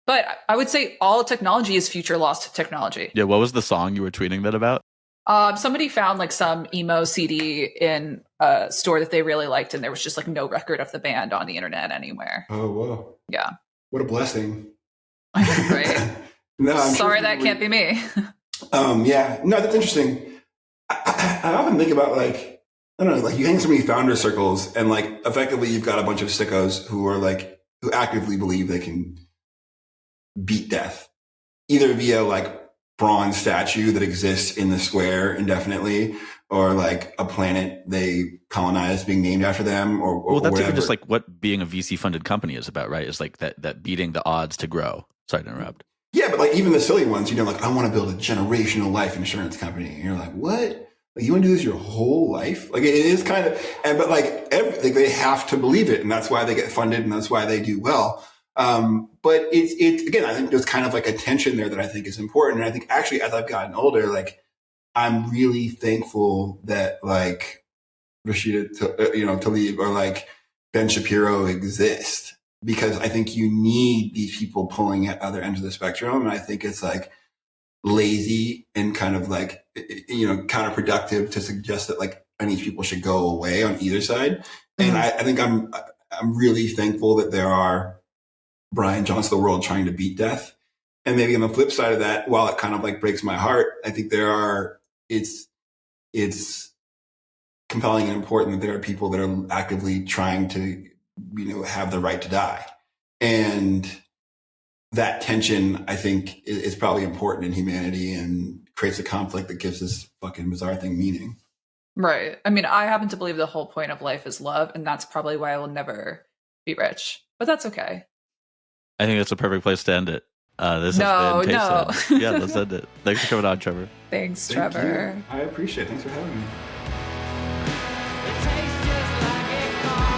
But I would say all technology is future lost technology. Yeah, what was the song you were tweeting that about? Somebody found like some emo CD in a store that they really liked, and there was just like no record of the band on the internet anywhere. Oh, whoa. Yeah. What a blessing. Right. No, I'm sorry, sure that can't be me. Yeah. No, that's interesting. I often think about like, I don't know, like you hang so many founder circles and like effectively you've got a bunch of sickos who are like, who actively believe they can beat death, either via like bronze statue that exists in the square indefinitely, or like a planet they colonized being named after them, or well, that's whatever. Even just like what being a VC funded company is about, right? Is like that beating the odds to grow. Sorry to interrupt. Yeah, but like even the silly ones, like I want to build a generational life insurance company. And you're like, what? Like you want to do this your whole life? Like it is kind of, but they have to believe it, and that's why they get funded, and that's why they do well. But it's again, I think there's kind of like a tension there that I think is important. And I think actually as I've gotten older, like I'm really thankful that like Rashida, Tlaib or like Ben Shapiro exist, because I think you need these people pulling at other ends of the spectrum. And I think it's like lazy and kind of like, counterproductive to suggest that like any people should go away on either side. And I think I'm really thankful that there are Brian Johnston of the world trying to beat death. And maybe on the flip side of that, while it kind of like breaks my heart, I think it's compelling and important that there are people that are actively trying to have the right to die. And that tension, I think, is probably important in humanity and creates a conflict that gives this fucking bizarre thing meaning. Right. I mean, I happen to believe the whole point of life is love, and that's probably why I will never be rich. But that's okay. I think that's a perfect place to end it. This has been Tasteland. Yeah, let's end it. Thanks for coming on, Trevor. Thanks, Trevor. I appreciate it. Thanks for having me. It tastes just like a car.